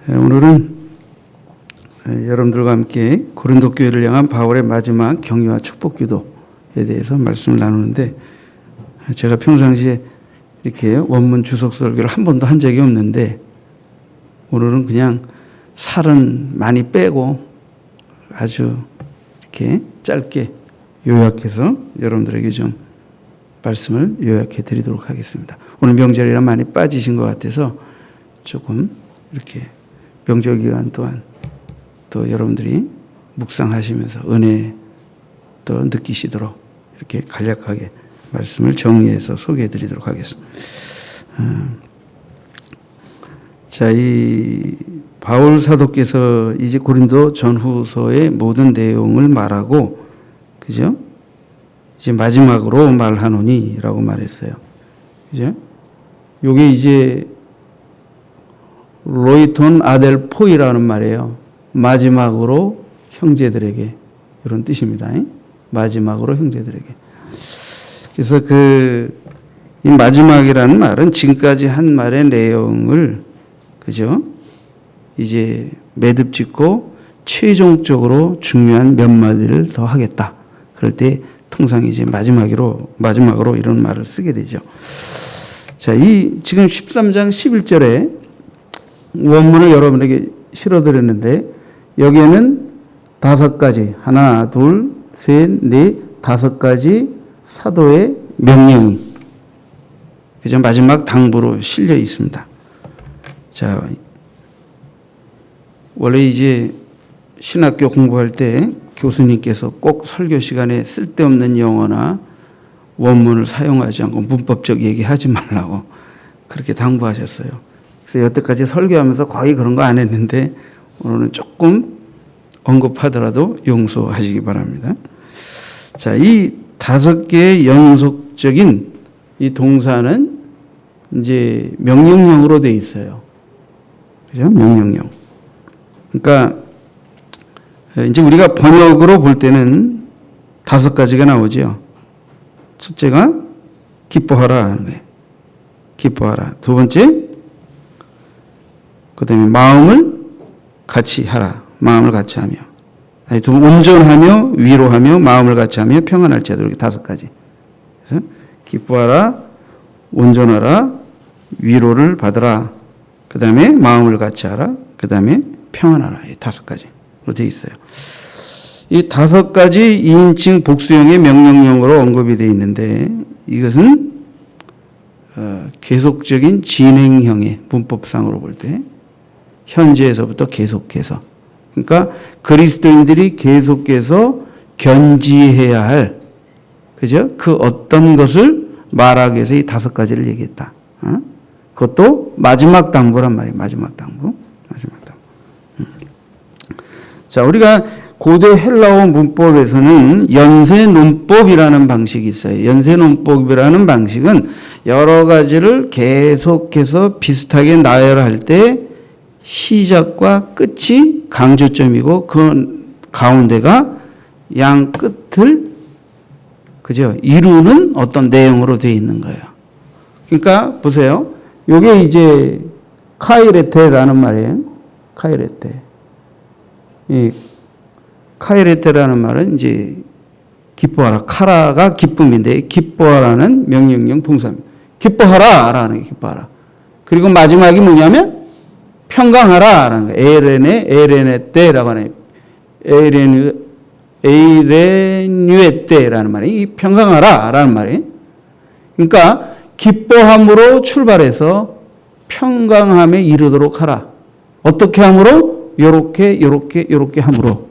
오늘은 여러분들과 함께 고린도 교회를 향한 바울의 마지막 격려와 축복 기도에 대해서 말씀을 나누는데, 제가 평상시에 이렇게 원문 주석 설교를 한 번도 한 적이 없는데 오늘은 그냥 살은 많이 빼고 아주 이렇게 짧게 요약해서 여러분들에게 좀 말씀을 요약해 드리도록 하겠습니다. 오늘 명절이라 많이 빠지신 것 같아서 조금 이렇게 명절 기간 동안 또 여러분들이 묵상하시면서 은혜 또 느끼시도록 이렇게 간략하게 말씀을 정리해서 소개해 드리도록 하겠습니다. 자, 이 바울 사도께서 이제 고린도 전후서의 모든 내용을 말하고, 그죠? 이제 마지막으로 말하노니라고 말했어요. 그죠? 요게 이제 로이톤 아델포이라는 말이에요. 마지막으로 형제들에게, 이런 뜻입니다. 마지막으로 형제들에게. 그래서 이 마지막이라는 말은 지금까지 한 말의 내용을, 그죠? 이제 매듭 짓고 최종적으로 중요한 몇 마디를 더 하겠다. 그럴 때 통상 이제 마지막으로 이런 말을 쓰게 되죠. 자, 지금 13장 11절에 원문을 여러분에게 실어드렸는데, 여기에는 5가지, 하나, 둘, 셋, 넷, 5가지 사도의 명령이, 그죠? 마지막 당부로 실려 있습니다. 자, 원래 이제 신학교 공부할 때 교수님께서 꼭 설교 시간에 쓸데없는 용어나 원문을 사용하지 않고 문법적 얘기하지 말라고 그렇게 당부하셨어요. 그래서 여태까지 설교하면서 거의 그런 거 안 했는데 오늘은 조금 언급하더라도 용서하시기 바랍니다. 자, 이 5개의 연속적인 이 동사는 이제 명령형으로 되어 있어요. 그죠? 명령형. 그러니까 이제 우리가 번역으로 볼 때는 5가지가 나오죠. 첫째가 기뻐하라 하는 거예요. 기뻐하라. 두 번째, 그 다음에 마음을 같이 하라. 마음을 같이 하며. 온전하며 위로하며 마음을 같이 하며 평안할 자들. 이렇게 5가지. 그래서 기뻐하라, 온전하라, 위로를 받으라, 그 다음에 마음을 같이 하라, 그 다음에 평안하라. 이 5가지로 되어 있어요. 이 5가지 2인칭 복수형의 명령형으로 언급이 되어 있는데, 이것은 계속적인 진행형의 문법상으로 볼 때 현재에서부터 계속해서, 그러니까 그리스도인들이 계속해서 견지해야 할, 그죠? 그 어떤 것을 말하기 위해서 이 5가지를 얘기했다. 그것도 마지막 당부란 말이에요. 마지막 당부. 자, 우리가 고대 헬라어 문법에서는 연쇄논법이라는 방식이 있어요. 연쇄논법이라는 방식은 여러 가지를 계속해서 비슷하게 나열할 때 시작과 끝이 강조점이고 그 가운데가 양 끝을, 그죠? 이루는 어떤 내용으로 되어 있는 거예요. 그러니까 보세요. 요게 이제 카이레테라는 말이에요. 카이레테. 이 카이레테라는 말은 이제 기뻐하라. 카라가 기쁨인데 기뻐하라는 명령형 동사입니다. 기뻐하라라는 게 기뻐하라. 그리고 마지막이 뭐냐면 평강하라라는 거예요. 에레네테라고 하는 에이레뉴에테라는 말이 이 평강하라라는 말이에요. 그러니까 기뻐함으로 출발해서 평강함에 이르도록 하라. 어떻게 함으로? 요렇게 함으로.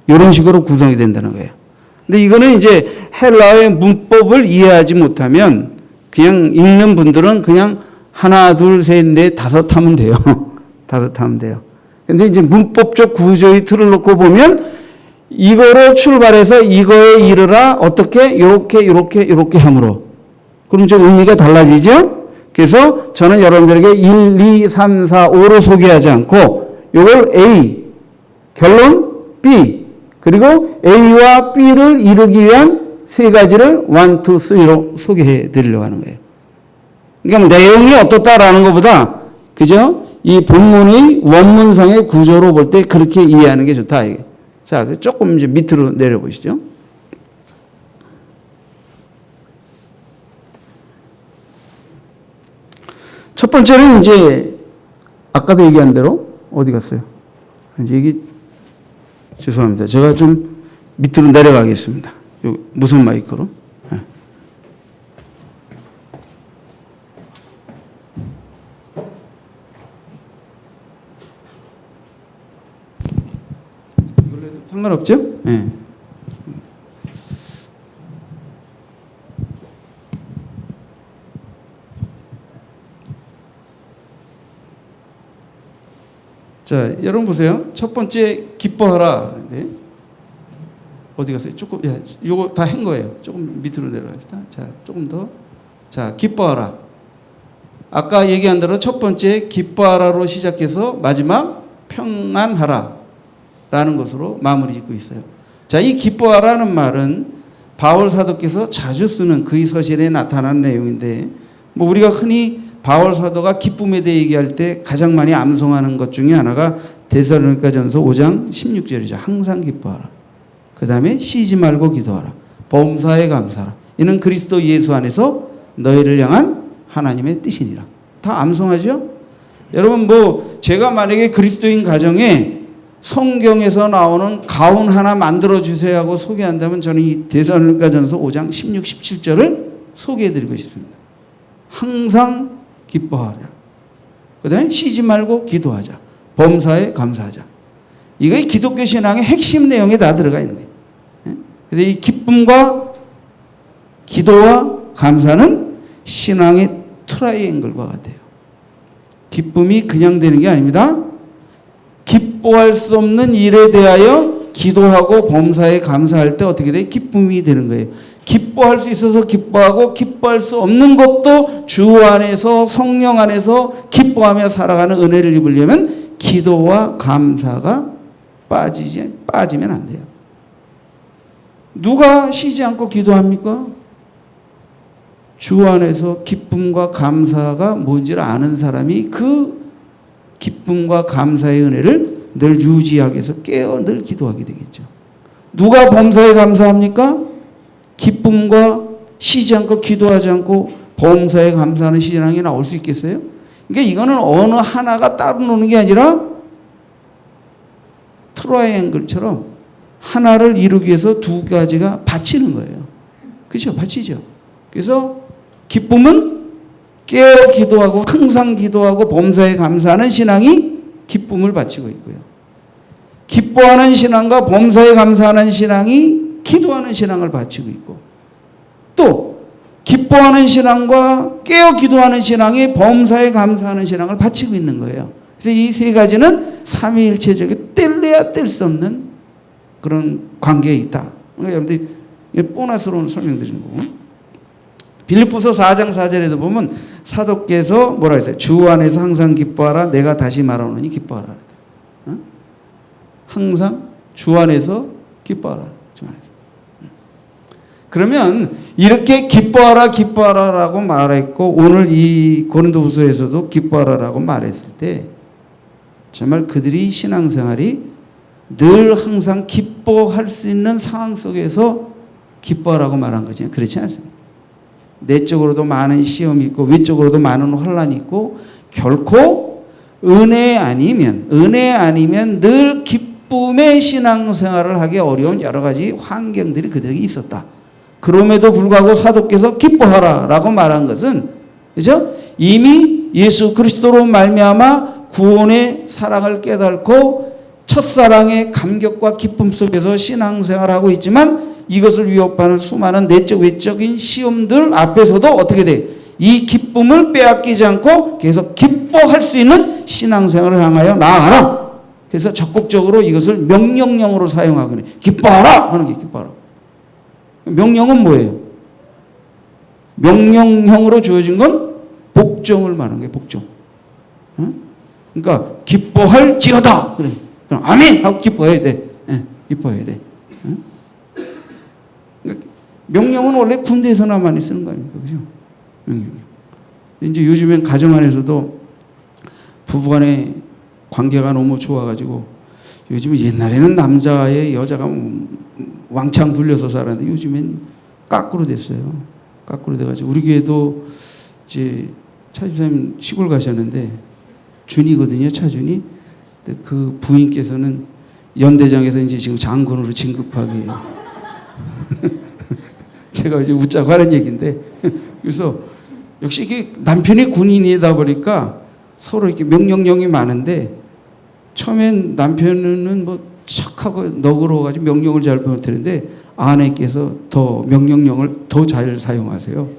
이런 식으로 구성이 된다는 거예요. 근데 이거는 이제 헬라어의 문법을 이해하지 못하면 그냥 읽는 분들은 그냥 하나, 둘, 셋, 넷, 5 하면 돼요. 5 하면 돼요. 근데 이제 문법적 구조의 틀을 놓고 보면 이거로 출발해서 이거에 이르라. 어떻게? 요렇게 함으로. 그럼 좀 의미가 달라지죠? 그래서 저는 여러분들에게 1, 2, 3, 4, 5로 소개하지 않고 요걸 A, 결론 B, 그리고 A와 B를 이루기 위한 3가지를 1, 2, 3로 소개해 드리려고 하는 거예요. 그러니까 내용이 어떻다라는 것보다, 그죠? 이 본문의 원문상의 구조로 볼 때 그렇게 이해하는 게 좋다. 이게. 자, 조금 이제 밑으로 내려보시죠. 첫 번째는 이제 아까도 얘기한 대로 어디 갔어요? 이제 여기 죄송합니다. 제가 좀 밑으로 내려가겠습니다. 요 무선 마이크로. 네. 상관없죠? 네. 자, 여러분 보세요. 첫 번째 기뻐하라. 네. 어디 갔어요? 조금, 야, 요거 다 한 거예요. 조금 밑으로 내려갑시다. 자, 조금 더. 자, 기뻐하라. 아까 얘기한 대로 첫 번째 기뻐하라로 시작해서 마지막 평안하라 라는 것으로 마무리 짓고 있어요. 자, 이 기뻐하라는 말은 바울 사도께서 자주 쓰는 그의 서신에 나타난 내용인데, 뭐 우리가 흔히 바울 사도가 기쁨에 대해 얘기할 때 가장 많이 암송하는 것 중에 하나가 데살로니가전서 5장 16절이죠. 항상 기뻐하라. 그 다음에 쉬지 말고 기도하라. 범사에 감사하라. 이는 그리스도 예수 안에서 너희를 향한 하나님의 뜻이니라. 다 암송하죠? 여러분 뭐 제가 만약에 그리스도인 가정에 성경에서 나오는 가운 하나 만들어주세요 하고 소개한다면 저는 이 데살로니가전서 5장 16, 17절을 소개해드리고 싶습니다. 항상 기뻐하라. 그 다음에 쉬지 말고 기도하자. 범사에 감사하자. 이거 기독교 신앙의 핵심 내용에 다 들어가 있는 거예요. 그래서 이 기쁨과 기도와 감사는 신앙의 트라이앵글과 같아요. 기쁨이 그냥 되는 게 아닙니다. 기뻐할 수 없는 일에 대하여 기도하고 범사에 감사할 때 어떻게 돼? 기쁨이 되는 거예요. 기뻐할 수 있어서 기뻐하고 기뻐할 수 없는 것도 주 안에서 성령 안에서 기뻐하며 살아가는 은혜를 입으려면 기도와 감사가 빠지면 안 돼요. 누가 쉬지 않고 기도합니까? 주 안에서 기쁨과 감사가 뭔지를 아는 사람이 그 기쁨과 감사의 은혜를 늘 유지하기 위해서 깨어 늘 기도하게 되겠죠. 누가 범사에 감사합니까? 기쁨과 쉬지 않고 기도하지 않고 범사에 감사하는 신앙이 나올 수 있겠어요? 그러니까 이거는 어느 하나가 따로 노는 게 아니라 트라이앵글처럼 하나를 이루기 위해서 두 가지가 받치는 거예요. 그렇죠? 받치죠. 그래서 기쁨은 깨어 기도하고 항상 기도하고 범사에 감사하는 신앙이 기쁨을 바치고 있고요. 기뻐하는 신앙과 범사에 감사하는 신앙이 기도하는 신앙을 바치고 있고, 또 기뻐하는 신앙과 깨어 기도하는 신앙이 범사에 감사하는 신앙을 바치고 있는 거예요. 그래서 이 세 가지는 삼위일체적인 뗄래야 뗄 수 없는 그런 관계에 있다. 그러니까 여러분들이 보너스로 설명드리는 거고. 빌립보서 4장 4절에도 보면 사도께서 뭐라 했어요? 주 안에서 항상 기뻐하라. 내가 다시 말하노니 기뻐하라. 항상 주 안에서 기뻐하라. 주 안에서. 그러면 이렇게 기뻐하라 기뻐하라라고 말했고 오늘 이 고린도후서에서도 기뻐하라라고 말했을 때 정말 그들이 신앙생활이 늘 항상 기뻐할 수 있는 상황 속에서 기뻐하라고 말한 거지 그렇지 않습니다. 내적으로도 많은 시험이 있고 외적으로도 많은 환란이 있고 결코 은혜 아니면 늘 기쁨의 신앙생활을 하기 어려운 여러 가지 환경들이 그들에게 있었다. 그럼에도 불구하고 사도께서 기뻐하라라고 말한 것은 그렇죠? 이미 예수 그리스도로 말미암아 구원의 사랑을 깨닫고 첫사랑의 감격과 기쁨 속에서 신앙생활하고 있지만 이것을 위협하는 수많은 내적 외적인 시험들 앞에서도 어떻게 돼? 이 기쁨을 빼앗기지 않고 계속 기뻐할 수 있는 신앙생활을 향하여 나아가라. 그래서 적극적으로 이것을 명령형으로 사용하거든요. 기뻐하라 하는 게 기뻐하라. 명령은 뭐예요? 명령형으로 주어진 건 복종을 말하는 거예요. 복종. 그러니까 기뻐할지어다. 그래. 그럼 아멘 하고 기뻐해야 돼. 기뻐해야 돼. 그러니까 명령은 원래 군대에서나 많이 쓰는 거 아닙니까? 그죠? 명령. 이제 요즘엔 가정 안에서도 부부간의 관계가 너무 좋아가지고 요즘은 옛날에는 남자의 여자가 왕창 불려서 살았는데 요즘엔 까꾸로 됐어요. 까꾸로 돼가지고 우리 교회도 이제 차 집사님 시골 가셨는데 준이거든요. 차준이. 그 부인께서는 연대장에서 이제 지금 장군으로 진급하기 제가 이제 웃자고 하는 얘기인데 그래서 역시 이게 남편이 군인이다 보니까 서로 이렇게 명령령이 많은데 처음엔 남편은 뭐 착하고 너그러워가지고 명령을 잘 못하는데 아내께서 더 명령령을 더 잘 사용하세요.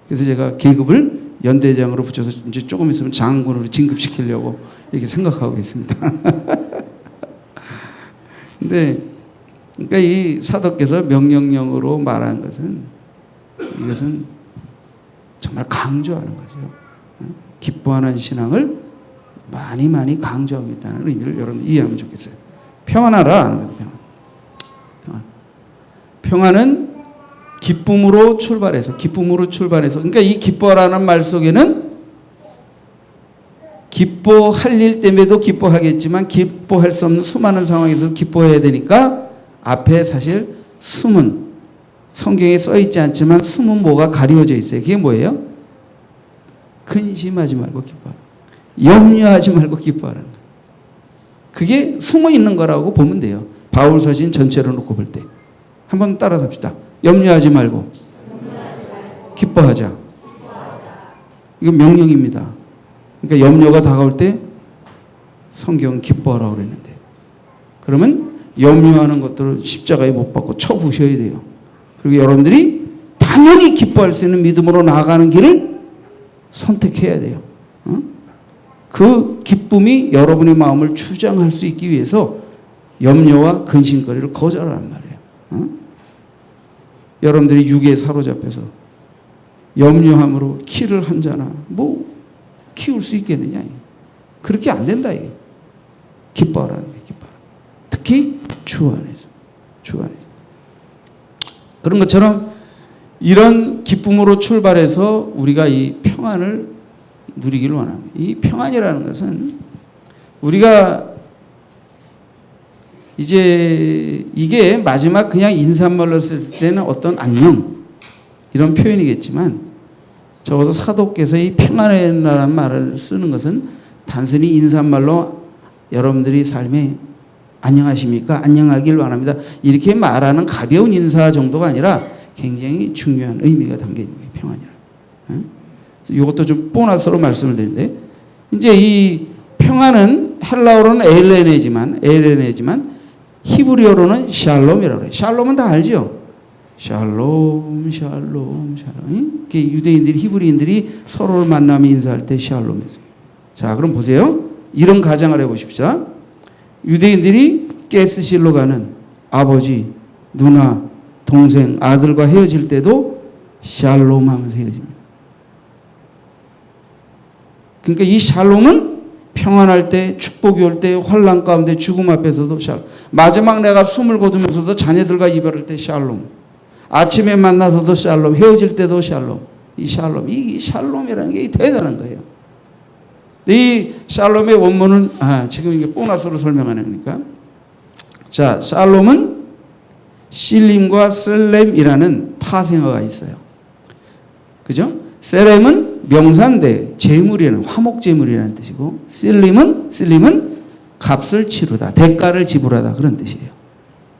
그래서 제가 계급을 연대장으로 붙여서 이제 조금 있으면 장군으로 진급시키려고 이렇게 생각하고 있습니다. 근데 그러니까 이 사도께서 명령령으로 말한 것은 이것은 정말 강조하는 거죠. 기뻐하는 신앙을 많이 강조하고 있다는 의미를 여러분 이해하면 좋겠어요. 평안하라 하는 거예요. 평안. 평안은 기쁨으로 출발해서 그러니까 이 기뻐라는 말 속에는 기뻐할 일 때문에도 기뻐하겠지만 기뻐할 수 없는 수많은 상황에서 기뻐해야 되니까 앞에 사실 숨은 성경에 써 있지 않지만 숨은 뭐가 가려져 있어요. 그게 뭐예요? 근심하지 말고 기뻐하라. 염려하지 말고 기뻐하라. 그게 숨어 있는 거라고 보면 돼요. 바울 서신 전체로 놓고 볼 때. 한번 따라서 합시다. 염려하지 말고 기뻐하자. 이건 명령입니다. 그러니까 염려가 다가올 때 성경은 기뻐하라고 그랬는데 그러면 염려하는 것들을 십자가에 못 박고 쳐부셔야 돼요. 그리고 여러분들이 당연히 기뻐할 수 있는 믿음으로 나아가는 길을 선택해야 돼요. 그 기쁨이 여러분의 마음을 주장할 수 있기 위해서 염려와 근심거리를 거절하란 말이에요. 여러분들이 육에 사로잡혀서 염려함으로 키를 한 자나 뭐 키울 수 있겠느냐. 그렇게 안 된다. 이게. 기뻐하라는 거예요. 기뻐하라. 특히 주 안에서. 그런 것처럼 이런 기쁨으로 출발해서 우리가 이 평안을 누리기를 원합니다. 이 평안이라는 것은 우리가 이제 이게 마지막 그냥 인사말로 쓸 때는 어떤 안녕 이런 표현이겠지만 적어도 사도께서 이 평안이라는 말을 쓰는 것은 단순히 인사말로 여러분들이 삶에 안녕하십니까? 안녕하길 원합니다. 이렇게 말하는 가벼운 인사 정도가 아니라 굉장히 중요한 의미가 담겨있는 거예요. 평안이라. 이것도 좀 보너스로 말씀을 드리는데 이제 이 평안은 헬라어로는 엘레네지만 히브리어로는 샬롬이라고 해요. 샬롬은 다 알죠? 샬롬. 유대인들이 히브리인들이 서로를 만나며 인사할 때 샬롬이죠. 자, 그럼 보세요. 이런 가정을 해보십시다. 유대인들이 게스실로 가는 아버지, 누나, 동생, 아들과 헤어질 때도 샬롬 하면서 헤어집니다. 그러니까 이 샬롬은 평안할 때, 축복이 올 때, 환난 가운데 죽음 앞에서도 샬롬. 마지막 내가 숨을 거두면서도 자녀들과 이별할 때 샬롬. 아침에 만나서도 샬롬, 헤어질 때도 샬롬. 이 샬롬이라는 게 대단한 거예요. 이 샬롬의 원문은 지금 이게 보너스로 설명하는 거니까. 자, 샬롬은 실림과 슬렘이라는 파생어가 있어요. 그죠? 셀렘은 명사인데 재물이라는 화목 재물이라는 뜻이고 실림은 값을 치르다, 대가를 지불하다 그런 뜻이에요.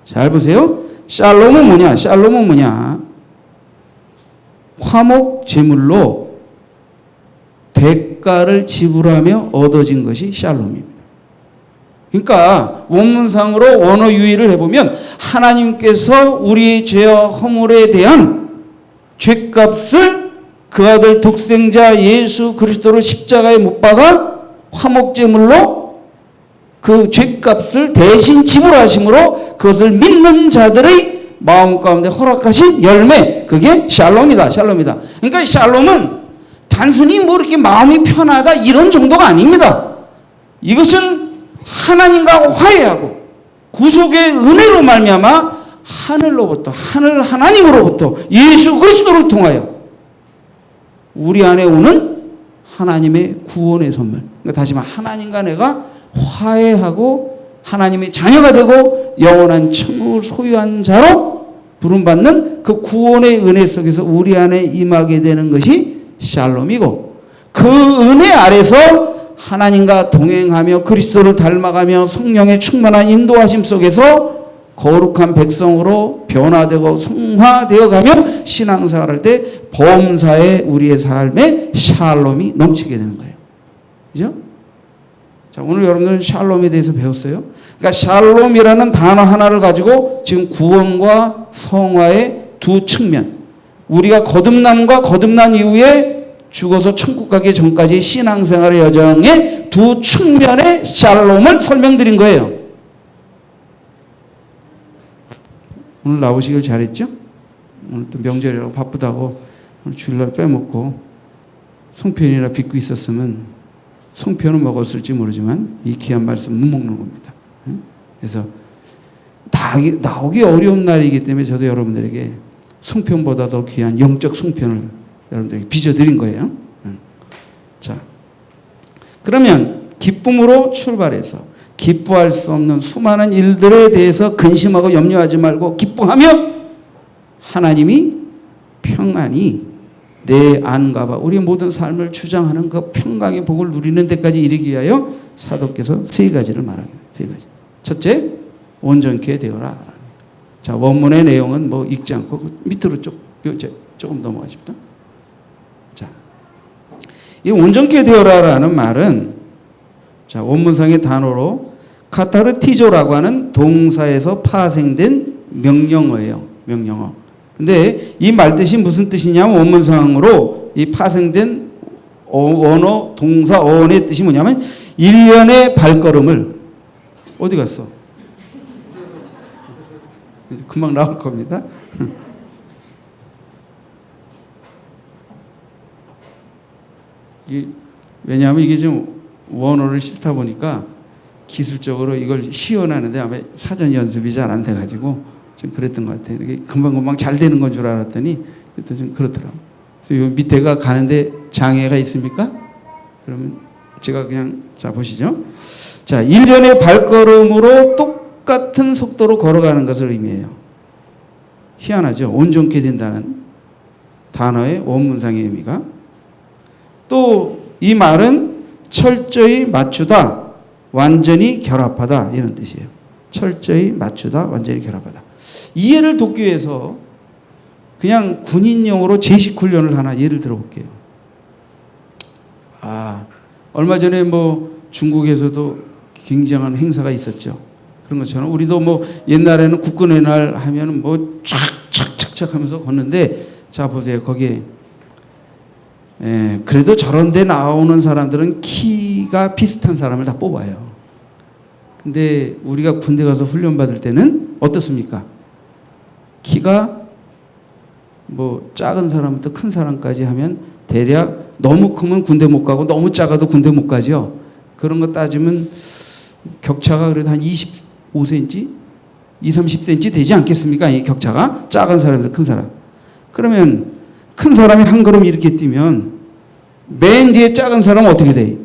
잘 보세요. 샬롬은 뭐냐? 화목 재물로 대가를 지불하며 얻어진 것이 샬롬입니다. 그러니까 원문상으로 원어 유의를 해보면 하나님께서 우리의 죄와 허물에 대한 죄값을 그 아들 독생자 예수 그리스도를 십자가에 못 박아 화목제물로 그 죄값을 대신 지불하심으로 그것을 믿는 자들의 마음 가운데 허락하신 열매, 그게 샬롬이다. 그러니까 샬롬은 단순히 뭐 이렇게 마음이 편하다 이런 정도가 아닙니다. 이것은 하나님과 화해하고 구속의 은혜로 말미암아 하나님으로부터 예수 그리스도를 통하여 우리 안에 오는 하나님의 구원의 선물. 그러니까 다시 말해 하나님과 내가 화해하고 하나님의 자녀가 되고 영원한 천국을 소유한 자로 부름받는 그 구원의 은혜 속에서 우리 안에 임하게 되는 것이 샬롬이고, 그 은혜 아래서 하나님과 동행하며 그리스도를 닮아가며 성령의 충만한 인도하심 속에서 거룩한 백성으로 변화되고 성화되어 가며 신앙생활할 때 범사에 우리의 삶에 샬롬이 넘치게 되는 거예요. 그죠? 자, 오늘 여러분들은 샬롬에 대해서 배웠어요. 그러니까 샬롬이라는 단어 하나를 가지고 지금 구원과 성화의 두 측면, 우리가 거듭남과 거듭난 이후에 죽어서 천국 가기 전까지 신앙생활의 여정의 두 측면의 샬롬을 설명드린 거예요. 오늘 나오시길 잘했죠? 오늘 또 명절이라고 바쁘다고 오늘 주일날 빼먹고 송편이나 빚고 있었으면 송편은 먹었을지 모르지만 이 귀한 말씀 못 먹는 겁니다. 그래서 나오기 어려운 날이기 때문에 저도 여러분들에게 송편보다 더 귀한 영적 송편을 여러분들에게 빚어드린 거예요. 자, 그러면 기쁨으로 출발해서 기뻐할 수 없는 수많은 일들에 대해서 근심하고 염려하지 말고 기뻐하며 하나님이 평안이 내 안과 바 우리 모든 삶을 주장하는 그 평강의 복을 누리는 데까지 이르기 위하여 사도께서 세 가지를 말합니다. 세 가지. 첫째, 온전케 되어라. 자, 원문의 내용은 뭐 읽지 않고 밑으로 조금 넘어가십니다. 자, 이 온전케 되어라라는 말은 자, 원문상의 단어로 카타르티조라고 하는 동사에서 파생된 명령어예요. 명령어. 근데 이 말뜻이 무슨 뜻이냐면 원문상으로 이 파생된 언어, 동사, 어원의 뜻이 뭐냐면 일련의 발걸음을 어디 갔어? 금방 나올 겁니다. 왜냐하면 이게 좀 원어를 싣다 보니까 기술적으로 이걸 시연하는데 아마 사전 연습이 잘 안 돼가지고 좀 그랬던 것 같아요. 이게 금방금방 잘 되는 건 줄 알았더니 또 좀 그렇더라고요. 그래서 요 밑에가 가는데 장애가 있습니까? 그러면 제가 그냥 자 보시죠. 자, 일련의 발걸음으로 똑같은 속도로 걸어가는 것을 의미해요. 희한하죠. 온전케 된다는 단어의 원문상의 의미가. 또 이 말은 철저히 맞추다, 완전히 결합하다 이런 뜻이에요. 철저히 맞추다, 완전히 결합하다. 이해를 돕기 위해서 그냥 군인용으로 제식 훈련을 하나 예를 들어볼게요. 얼마 전에 뭐 중국에서도 굉장한 행사가 있었죠. 그런 것처럼 우리도 뭐 옛날에는 국군의 날 하면 뭐 촥촥촥촥 하면서 걷는데, 자 보세요. 거기에 그래도 저런 데 나오는 사람들은 키가 비슷한 사람을 다 뽑아요. 근데 우리가 군대 가서 훈련 받을 때는 어떻습니까? 키가 뭐 작은 사람부터 큰 사람까지 하면 대략 너무 크면 군대 못 가고 너무 작아도 군대 못 가죠. 그런 거 따지면 격차가 그래도 한 25cm, 20, 30cm 되지 않겠습니까? 이 격차가 작은 사람에서 큰 사람. 그러면 큰 사람이 한 걸음 이렇게 뛰면 맨 뒤에 작은 사람은 어떻게 돼?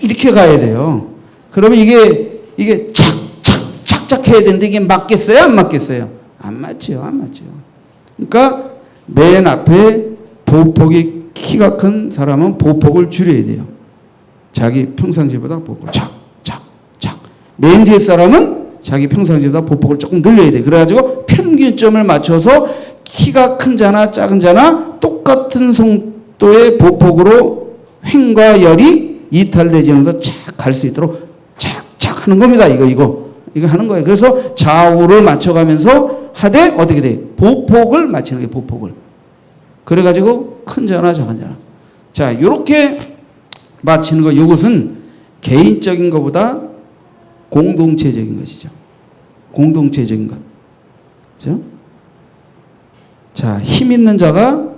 이렇게 가야 돼요. 그러면 이게 착착 해야 되는데 이게 맞겠어요? 안 맞겠어요? 안 맞죠. 안 맞죠. 그러니까 맨 앞에 보폭이 키가 큰 사람은 보폭을 줄여야 돼요. 자기 평상시보다 보폭을 착착착. 맨 뒤에 사람은 자기 평상시보다 보폭을 조금 늘려야 돼. 그래가지고 평균점을 맞춰서 키가 큰 자나 작은 자나 똑같은 속도의 보폭으로 횡과 열이 이탈되지 않아서 착 갈 수 있도록 착착 하는 겁니다. 이거 하는 거예요. 그래서 좌우를 맞춰가면서 하되 어떻게 돼? 보폭을 맞추는 게 보폭을. 그래가지고 큰 자나 작은 자나. 자, 이렇게 맞추는 거. 이것은 개인적인 것보다 공동체적인 것이죠. 공동체적인 것. 그죠? 자, 힘 있는 자가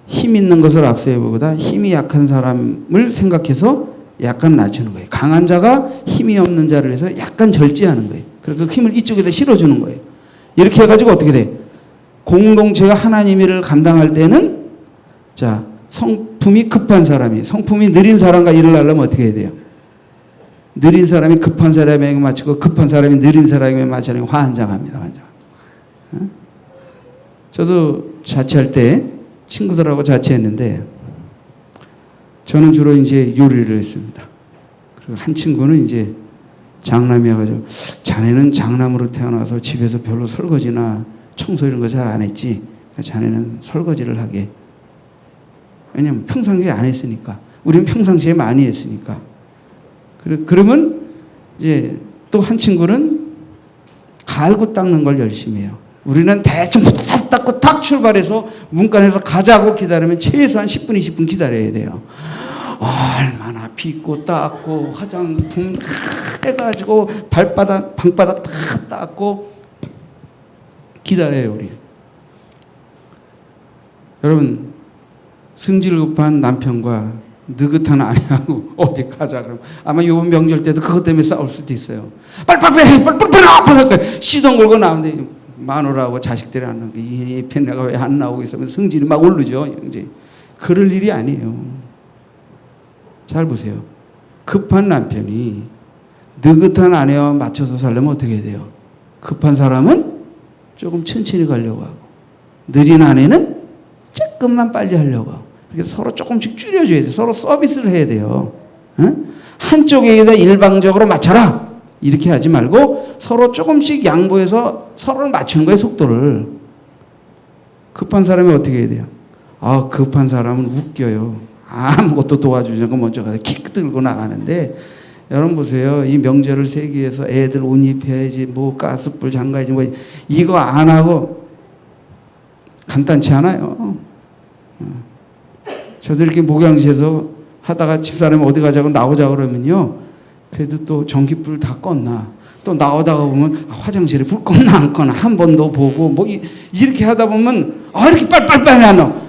힘 있는 것을 앞세우보다 힘이 약한 사람을 생각해서 약간 낮추는 거예요. 강한 자가 힘이 없는 자를 해서 약간 절제하는 거예요. 그리고 그 힘을 이쪽에다 실어주는 거예요. 이렇게 해가지고 어떻게 돼? 공동체가 하나님 일을 감당할 때는 자, 성품이 급한 사람이, 성품이 느린 사람과 일을 하려면 어떻게 해야 돼요? 느린 사람이 급한 사람에게 맞추고 급한 사람이 느린 사람에게 맞추는 게 환장합니다. 환장. 저도 자취할 때 친구들하고 자취했는데 저는 주로 이제 요리를 했습니다. 그리고 한 친구는 이제 장남이어가지고 자네는 장남으로 태어나서 집에서 별로 설거지나 청소 이런 거 잘 안 했지. 자네는 설거지를 하게. 왜냐면 평상시에 안 했으니까. 우리는 평상시에 많이 했으니까. 그러면 이제 또 한 친구는 갈고 닦는 걸 열심히 해요. 우리는 대충 딱 닦고 딱 출발해서 문간에서 가자고 기다리면 최소한 10분, 20분 기다려야 돼요. 얼마나 빚고 닦고 화장품 다 해가지고 방바닥 다 닦고 기다려요, 우리. 여러분, 승질 급한 남편과 느긋한 아내하고 어디 가자 그러면 아마 이번 명절 때도 그것 때문에 싸울 수도 있어요. 빨리 시동 걸고 나오는데 마누라하고 자식들이 안 나오고 이 편 내가 왜 안 나오고 있으면 성질이 막 오르죠. 이제 그럴 일이 아니에요. 잘 보세요. 급한 남편이 느긋한 아내와 맞춰서 살려면 어떻게 해야 돼요? 급한 사람은 조금 천천히 가려고 하고 느린 아내는 조금만 빨리 하려고 하고 그래서 서로 조금씩 줄여줘야 돼요. 서로 서비스를 해야 돼요. 응? 한쪽에다 일방적으로 맞춰라 이렇게 하지 말고 서로 조금씩 양보해서 서로를 맞추는 거예요. 속도를. 급한 사람이 어떻게 해야 돼요? 급한 사람은 웃겨요. 아무것도 도와주지 않고 먼저 가서 킥 들고 나가는데 여러분 보세요. 이 명절을 세기 위해서 애들 옷 입혀야지 뭐 가스불 잠가야지 뭐 이거 안 하고 간단치 않아요. 저도 이렇게 목양지에서 하다가 집사람이 어디 가자고 나오자 그러면요. 그래도 또 전기불 다 껐나. 또 나오다가 보면 화장실에 불 껐나 안 껐나 한 번 더 보고 뭐 이렇게 하다 보면 이렇게 빨리빨리 안 나와.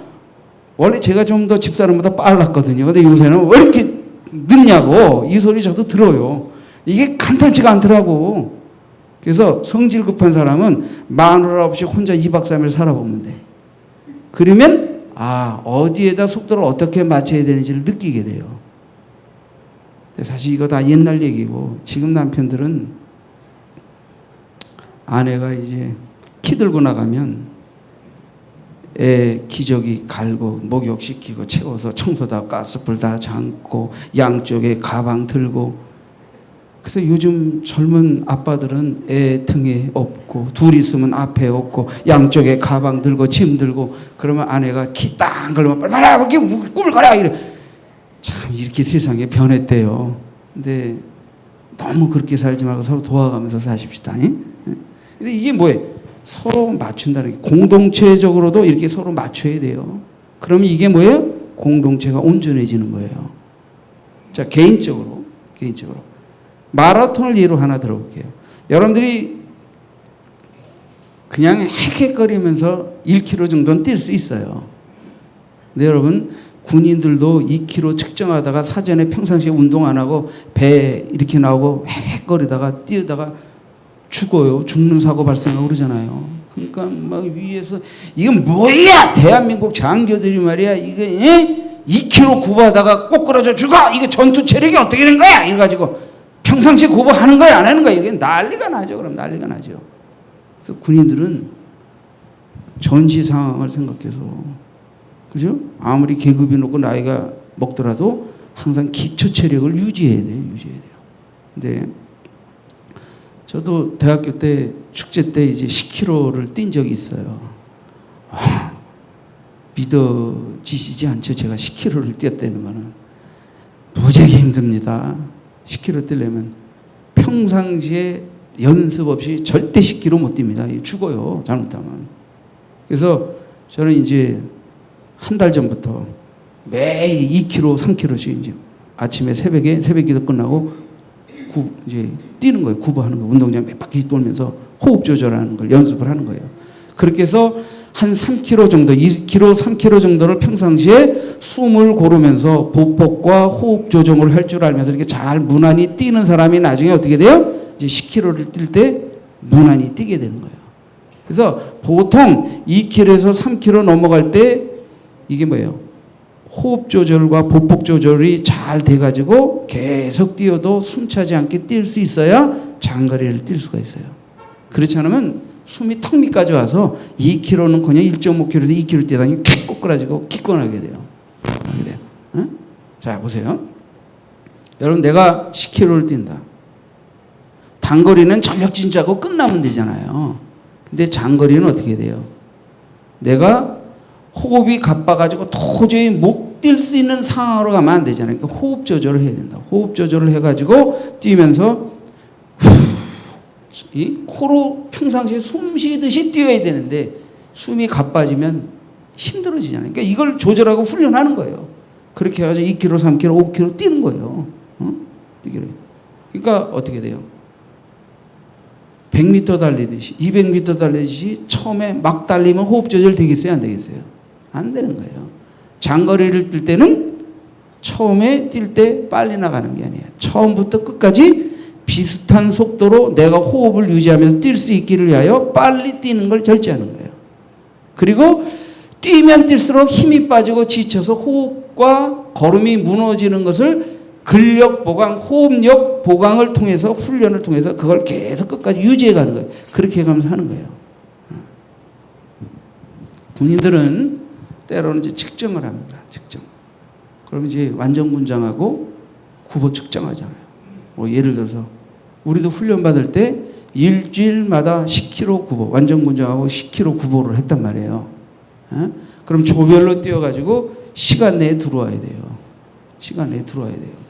원래 제가 좀 더 집사람보다 빨랐거든요. 근데 요새는 왜 이렇게 늦냐고 이 소리 저도 들어요. 이게 간단치가 않더라고. 그래서 성질 급한 사람은 마누라 없이 혼자 2박 3일 살아보면 돼. 그러면 어디에다 속도를 어떻게 맞춰야 되는지를 느끼게 돼요. 사실 이거 다 옛날 얘기고 지금 남편들은 아내가 이제 키 들고 나가면 애 기저귀 갈고 목욕시키고 채워서 청소다 가스불 다 잠고 양쪽에 가방 들고 그래서 요즘 젊은 아빠들은 애 등에 업고 둘 있으면 앞에 업고 양쪽에 가방 들고 짐 들고 그러면 아내가 키 딱 걸면 빨리 꿈을 가라 이래. 참 이렇게 세상에 변했대요. 근데 너무 그렇게 살지 말고 서로 도와가면서 사십시다. 근데 이게 뭐예요? 서로 맞춘다는 게 공동체적으로도 이렇게 서로 맞춰야 돼요. 그러면 이게 뭐예요? 공동체가 온전해지는 거예요. 자, 개인적으로 마라톤을 예로 하나 들어볼게요. 여러분들이 그냥 헥헥거리면서 1km 정도는 뛸 수 있어요. 근데 여러분 군인들도 2km 측정하다가 사전에 평상시에 운동 안 하고 배 이렇게 나오고 헥헥거리다가 뛰다가 죽어요. 죽는 사고 발생하고 그러잖아요. 그러니까 막 위에서 이건 뭐야? 대한민국 장교들이 말이야. 이거 2km 구보하다가 꼬꾸라져 죽어. 이거 전투 체력이 어떻게 된 거야? 이래가지고 평상시에 구보하는 거야 안 하는 거야? 이게 난리가 나죠. 그럼 난리가 나죠. 그래서 군인들은 전시 상황을 생각해서 그죠? 아무리 계급이 높고 나이가 먹더라도 항상 기초 체력을 유지해야 돼요. 근데 저도 대학교 때 축제 때 이제 10km를 뛴 적이 있어요. 믿어지시지 않죠? 제가 10km를 뛰었다는 거는 무지하게 힘듭니다. 10km 뛰려면 평상시에 연습 없이 절대 10km 못 뜁니다. 죽어요. 잘못하면. 그래서 저는 이제 한 달 전부터 매일 2km, 3km씩 이제 아침에 새벽에 새벽기도 끝나고 이제 뛰는 거예요. 구보하는 거예요. 운동장 몇 바퀴 돌면서 호흡 조절하는 걸 연습을 하는 거예요. 그렇게 해서 한 3km 정도, 2km, 3km 정도를 평상시에 숨을 고르면서 보폭과 호흡 조정을 할 줄 알면서 이렇게 잘 무난히 뛰는 사람이 나중에 어떻게 돼요? 이제 10km를 뛸 때 무난히 뛰게 되는 거예요. 그래서 보통 2km에서 3km 넘어갈 때 이게 뭐예요? 호흡 조절과 보폭 조절이 잘 돼가지고 계속 뛰어도 숨차지 않게 뛸 수 있어야 장거리를 뛸 수가 있어요. 그렇지 않으면 숨이 턱 밑까지 와서 2km는 그냥 1.5km에서 2km 뛰다니 킥 꼬꾸라지고 기권하게 돼요. 응? 자, 보세요. 여러분, 내가 10km를 뛴다. 단거리는 전력 진주하고 끝나면 되잖아요. 근데 장거리는 어떻게 돼요? 내가 호흡이 가빠가지고 도저히 못 뛸 수 있는 상황으로 가면 안 되잖아요. 그러니까 호흡 조절을 해야 된다. 호흡 조절을 해가지고 뛰면서 이 코로 평상시에 숨 쉬듯이 뛰어야 되는데 숨이 가빠지면 힘들어지잖아요. 그러니까 이걸 조절하고 훈련하는 거예요. 그렇게 해가지고 2km, 3km, 5km 뛰는 거예요. 뛰기를. 그러니까 어떻게 돼요? 100m 달리듯이, 200m 달리듯이 처음에 막 달리면 호흡 조절 되겠어요? 안 되겠어요? 안 되는 거예요. 장거리를 뛸 때는 처음에 뛸 때 빨리 나가는 게 아니에요. 처음부터 끝까지 비슷한 속도로 내가 호흡을 유지하면서 뛸 수 있기를 위하여 빨리 뛰는 걸 절제하는 거예요. 그리고 뛰면 뛸수록 힘이 빠지고 지쳐서 호흡과 걸음이 무너지는 것을 근력 보강, 호흡력 보강을 통해서 훈련을 통해서 그걸 계속 끝까지 유지해 가는 거예요. 그렇게 해가면서 하는 거예요. 군인들은 때로는 이제 측정을 합니다. 측정. 그럼 이제 완전군장하고 구보 측정하잖아요. 뭐 예를 들어서 우리도 훈련 받을 때 일주일마다 10km 구보, 완전군장하고 10km 구보를 했단 말이에요. 그럼 조별로 뛰어가지고 시간 내에 들어와야 돼요. 시간 내에 들어와야 돼요.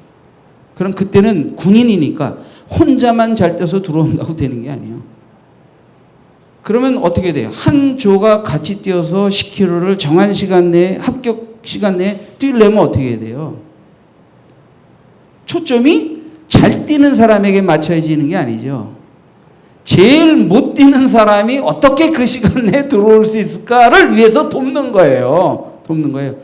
그럼 그때는 군인이니까 혼자만 잘 뛰어서 들어온다고 되는 게 아니에요. 그러면 어떻게 돼요? 한 조가 같이 뛰어서 10km를 정한 시간 내에, 합격 시간 내에 뛰려면 어떻게 해야 돼요? 초점이 잘 뛰는 사람에게 맞춰지는 게 아니죠. 제일 못 뛰는 사람이 어떻게 그 시간 내에 들어올 수 있을까를 위해서 돕는 거예요. 돕는 거예요.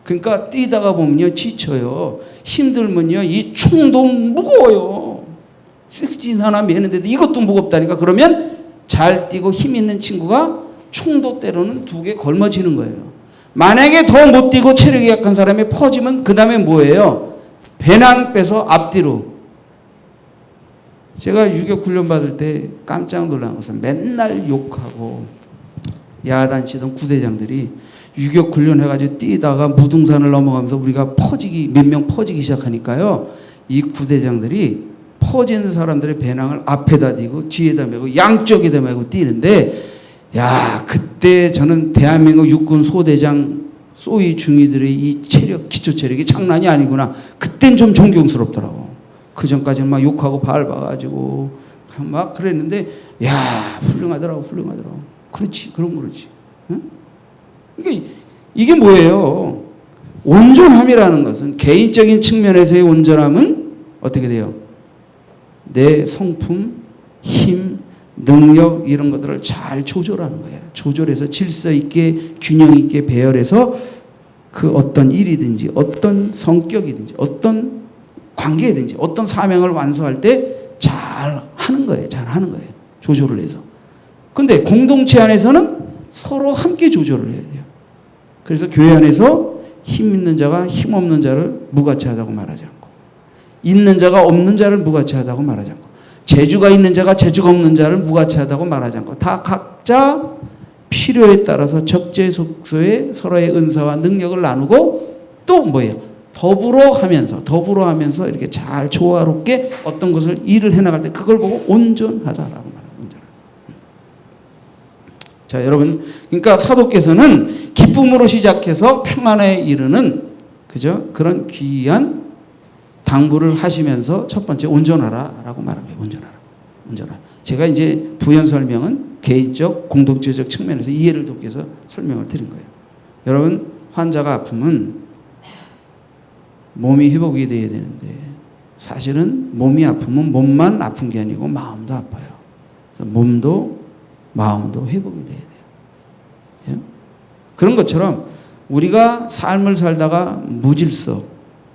그러니까 뛰다가 보면요, 지쳐요. 힘들면요, 이 총도 무거워요. 섹스진 하나 매는데도 이것도 무겁다니까. 그러면 잘 뛰고 힘 있는 친구가 총도 때로는 2개 걸머지는 거예요. 만약에 더 못 뛰고 체력이 약한 사람이 퍼지면 그 다음에 뭐예요? 배낭 빼서 앞뒤로. 제가 유격 훈련 받을 때 깜짝 놀란 것은 맨날 욕하고 야단치던 구대장들이 유격 훈련해가지고 뛰다가 무등산을 넘어가면서 우리가 몇 명 퍼지기 시작하니까요. 이 구대장들이 퍼지는 사람들의 배낭을 앞에다 대고 뒤에다 메고 양쪽에다 메고 뛰는데, 야, 그때 저는 대한민국 육군 소대장 소위 중위들의 이 체력, 기초 체력이 장난이 아니구나. 그땐 좀 존경스럽더라고. 그 전까지는 막 욕하고 밟아가지고 막 그랬는데, 야, 훌륭하더라고. 그렇지, 그렇지. 응? 그러니까 이게 뭐예요? 온전함이라는 것은, 개인적인 측면에서의 온전함은 어떻게 돼요? 내 성품, 힘, 능력 이런 것들을 잘 조절하는 거예요. 조절해서 질서 있게, 균형 있게 배열해서 그 어떤 일이든지 어떤 성격이든지 어떤 관계든지 어떤 사명을 완수할 때 잘 하는 거예요. 조절을 해서. 근데 공동체 안에서는 서로 함께 조절을 해야 돼요. 그래서 교회 안에서 힘 있는 자가 힘 없는 자를 무가치하다고 말하지 않고, 있는 자가 없는 자를 무가치하다고 말하지 않고, 재주가 있는 자가 재주가 없는 자를 무가치하다고 말하지 않고, 다 각자 필요에 따라서 적재적소에 서로의 은사와 능력을 나누고, 또 뭐예요? 더불어 하면서 이렇게 잘 조화롭게 어떤 것을 일을 해나갈 때 그걸 보고 온전하다라고 말합니다. 온전하다. 자, 여러분, 그러니까 사도께서는 기쁨으로 시작해서 평안에 이르는, 그죠? 그런 귀한 당부를 하시면서 첫 번째 온전하라라고 말한 거예요. 온전하라. 제가 이제 부연 설명은 개인적, 공동체적 측면에서 이해를 돕기 위해서 설명을 드린 거예요. 여러분, 환자가 아프면 몸이 회복이 돼야 되는데, 사실은 몸이 아프면 몸만 아픈 게 아니고 마음도 아파요. 그래서 몸도 마음도 회복이 돼야 돼요. 그런 것처럼 우리가 삶을 살다가 무질서,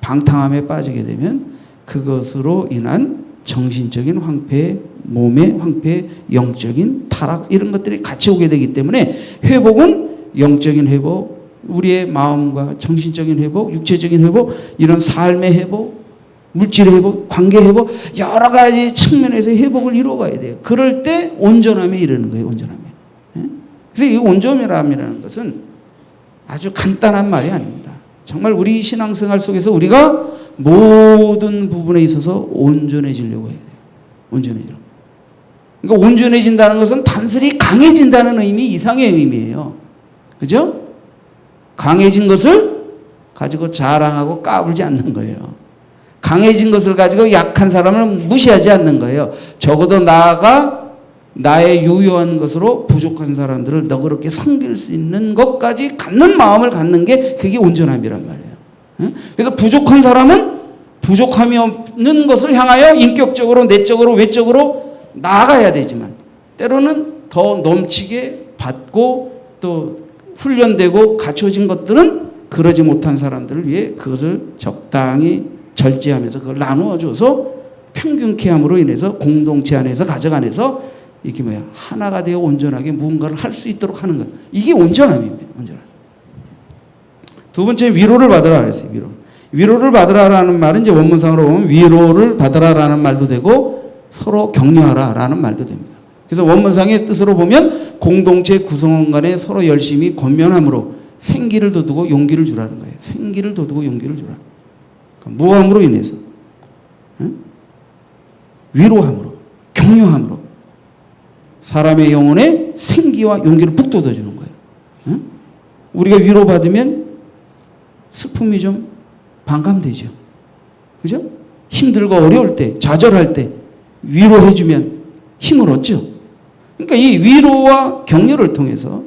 방탕함에 빠지게 되면 그것으로 인한 정신적인 황폐, 몸의 황폐, 영적인 타락 이런 것들이 같이 오게 되기 때문에 회복은 영적인 회복, 우리의 마음과 정신적인 회복, 육체적인 회복, 이런 삶의 회복, 물질의 회복, 관계 회복, 여러 가지 측면에서 회복을 이루어가야 돼요. 그럴 때 온전함에 이르는 거예요. 온전함에. 그래서 이 온전함이라는 것은 아주 간단한 말이 아닙니다. 정말 우리 신앙생활 속에서 우리가 모든 부분에 있어서 온전해지려고 해야 돼요. 온전해지려고. 그러니까 온전해진다는 것은 단순히 강해진다는 의미 이상의 의미예요. 그죠? 강해진 것을 가지고 자랑하고 까불지 않는 거예요. 강해진 것을 가지고 약한 사람을 무시하지 않는 거예요. 적어도 나아가 나의 유효한 것으로 부족한 사람들을 너그럽게 섬길 수 있는 것까지 갖는 마음을 갖는 게 그게 온전함이란 말이에요. 그래서 부족한 사람은 부족함이 없는 것을 향하여 인격적으로, 내적으로, 외적으로 나아가야 되지만 때로는 더 넘치게 받고 또 훈련되고 갖춰진 것들은 그러지 못한 사람들을 위해 그것을 적당히 절제하면서 그걸 나누어줘서 평균케 함으로 인해서 공동체 안에서 가정 안에서 이게 하나가 되어 온전하게 무언가를 할 수 있도록 하는 것. 이게 온전함입니다. 온전함. 두 번째 위로를 받으라 그랬어요. 위로를 받으라라는 말은 이제 원문상으로 보면 위로를 받으라라는 말도 되고 서로 격려하라라는 말도 됩니다. 그래서 원문상의 뜻으로 보면 공동체 구성원 간에 서로 열심히 권면함으로 생기를 돋우고 용기를 주라는 거예요. 생기를 돋우고 용기를 주라. 그러니까 무함으로 인해서 위로함으로 격려함으로 사람의 영혼에 생기와 용기를 북돋워 주는 거예요. 우리가 위로받으면 슬픔이 좀 반감되죠. 그죠? 힘들고 어려울 때, 좌절할 때 위로해 주면 힘을 얻죠. 그러니까 이 위로와 격려를 통해서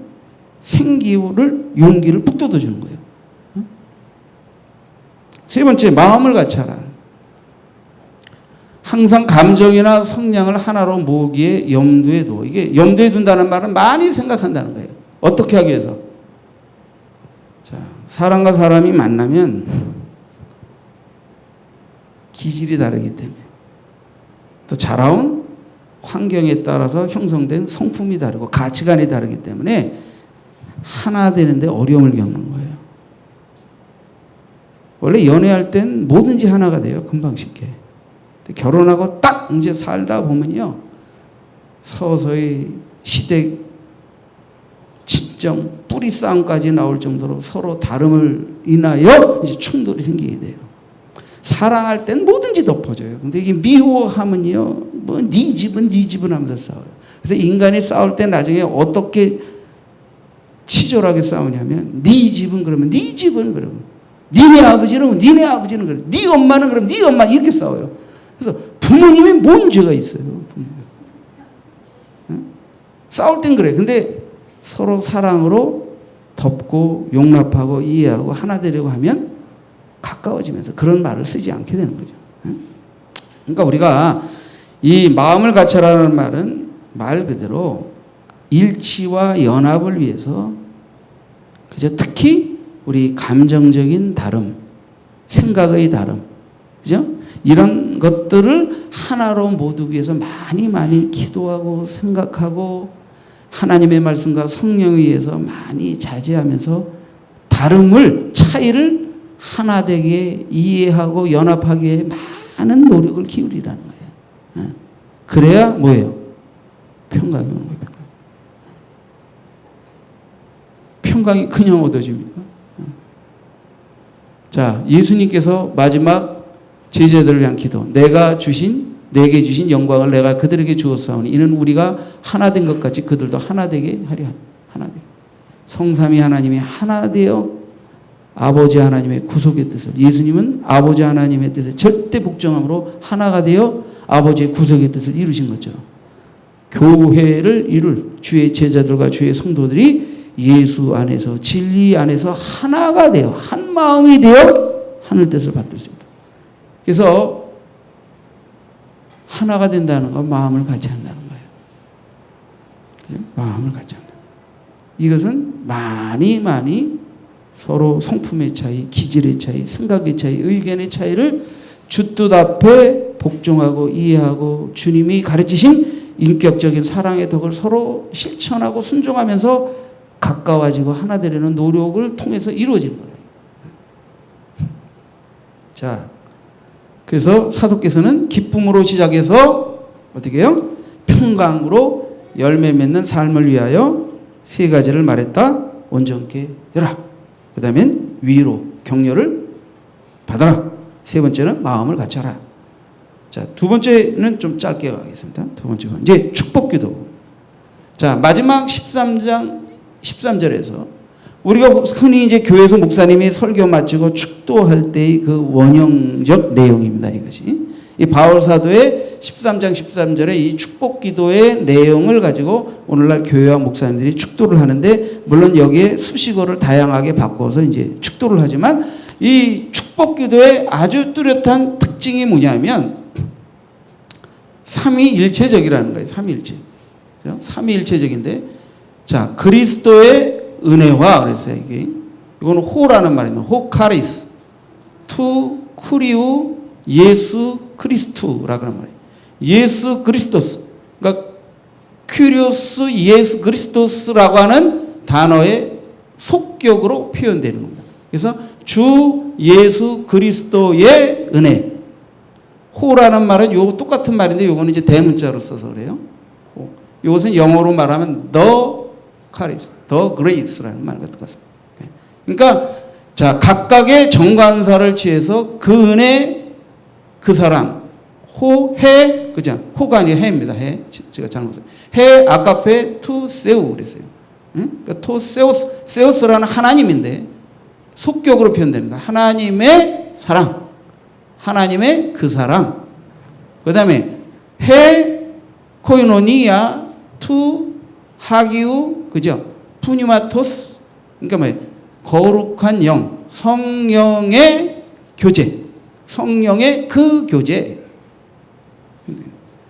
생기를 용기를 북돋워 주는 거예요. 세 번째, 마음을 같이 하라. 항상 감정이나 성량을 하나로 모으기에 염두에 둬. 이게 염두에 둔다는 말은 많이 생각한다는 거예요. 어떻게 하기 위해서? 자, 사람과 사람이 만나면 기질이 다르기 때문에 또 자라온 환경에 따라서 형성된 성품이 다르고 가치관이 다르기 때문에 하나 되는데 어려움을 겪는 거예요. 원래 연애할 땐 뭐든지 하나가 돼요. 금방 쉽게. 결혼하고 딱 이제 살다 보면요. 서서히 시댁, 친정, 뿌리 싸움까지 나올 정도로 서로 다름을 인하여 이제 충돌이 생기게 돼요. 사랑할 땐 뭐든지 덮어져요. 근데 이게 미워하면요. 뭐 네 집은 하면서 싸워요. 그래서 인간이 싸울 때 나중에 어떻게 치졸하게 싸우냐면 네 집은 그러면 네 집은 그러면 니네 아버지는 니네 아버지는 그래. 네 엄마는 그러면 네 엄마 이렇게 싸워요. 그래서 부모님이 뭔 죄가 있어요? 싸울 땐 그래. 근데 서로 사랑으로 덮고 용납하고 이해하고 하나 되려고 하면 가까워지면서 그런 말을 쓰지 않게 되는 거죠. 그러니까 우리가 이 마음을 같이하라는 말은 말 그대로 일치와 연합을 위해서 그죠? 특히 우리 감정적인 다름, 생각의 다름, 그죠? 이런 것들을 하나로 모두기 위해서 많이 기도하고 생각하고 하나님의 말씀과 성령에 의해서 많이 자제하면서 다름을, 차이를 하나 되게 이해하고 연합하기 위해 많은 노력을 기울이라는 거예요. 그래야 뭐예요? 평강이 오는 거예요. 평강이 그냥 얻어집니까? 자, 예수님께서 마지막 제자들을 위한 기도. 내게 주신 영광을 내가 그들에게 주었사오니 이는 우리가 하나 된 것 같이 그들도 하나 되게 하려 하나 되게. 성삼위 하나님이 하나 되어 아버지 하나님의 구속의 뜻을, 예수님은 아버지 하나님의 뜻에 절대 복종함으로 하나가 되어 아버지의 구속의 뜻을 이루신 것처럼 교회를 이룰 주의 제자들과 주의 성도들이 예수 안에서 진리 안에서 하나가 되어 한 마음이 되어 하늘 뜻을 받들 수 있다. 그래서 하나가 된다는 건 마음을 같이 한다는 거예요. 마음을 같이 한다. 이것은 많이 서로 성품의 차이, 기질의 차이, 생각의 차이, 의견의 차이를 주 뜻 앞에 복종하고 이해하고 주님이 가르치신 인격적인 사랑의 덕을 서로 실천하고 순종하면서 가까워지고 하나 되려는 노력을 통해서 이루어지는 거예요. 자, 그래서 사도께서는 기쁨으로 시작해서 어떻게 해요? 평강으로 열매 맺는 삶을 위하여 세 가지를 말했다. 온전케 되라. 그 다음엔 위로 격려를 받아라. 세 번째는 마음을 갖춰라. 자, 두 번째는 좀 짧게 가겠습니다. 두 번째가 이제 축복기도. 자, 마지막 13장 13절에서 우리가 흔히 이제 교회에서 목사님이 설교 마치고 축도할 때의 그 원형적 내용입니다. 이것이 이 바울 사도의 13장 13절의 이 축복 기도의 내용을 가지고 오늘날 교회와 목사님들이 축도를 하는데, 물론 여기에 수식어를 다양하게 바꿔서 이제 축도를 하지만 이 축복 기도의 아주 뚜렷한 특징이 뭐냐면 삼위일체적이라는 거예요. 삼위일체. 삼위일체적인데, 자, 그리스도의 은혜와 그랬어요. 이거는 호라는 말입니다. 호카리스, 투 쿠리우 예수 크리스투라고 하는 말이에요. 예수 그리스도스. 그러니까 큐리오스 예수 그리스도스라고 하는 단어의 속격으로 표현되는 겁니다. 그래서 주 예수 그리스도의 은혜. 호라는 말은 요 똑같은 말인데 요거는 이제 대문자로 써서 그래요. 이것은 영어로 말하면 the charis, the grace라는 말 같은 것 같습니다. 그러니까 자, 각각의 정관사를 취해서 그 은혜, 그 사랑, 호, 해, 그죠? 호가 아니라 해입니다. 해. 제가 잘못했어요. 해, 아카페, 투, 세우 그랬어요. 그러니까 토, 세우스, 세우스라는 하나님인데 속격으로 표현되는 거야. 하나님의 사랑, 하나님의 그 사랑. 그 다음에 해, 코이노니아, 투, 하기우, 그죠? 푸니마토스. 그러니까 뭐예요? 거룩한 영, 성령의 교제, 성령의 그 교제.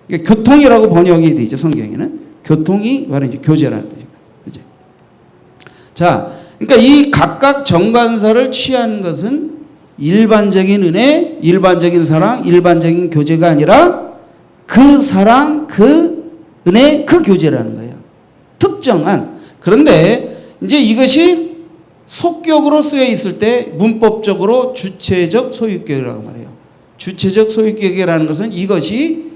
그러니까 교통이라고 번역이 되죠. 성경에는 교통이 바로 이제 교제라는 뜻입니다. 그죠? 자, 그러니까 이 각각 정관사를 취한 것은 일반적인 은혜, 일반적인 사랑, 일반적인 교제가 아니라 그 사랑, 그 은혜, 그 교제라는 거예요. 특정한. 그런데 이제 이것이 속격으로 쓰여 있을 때 문법적으로 주체적 소유격이라고 말해요. 주체적 소유격이라는 것은 이것이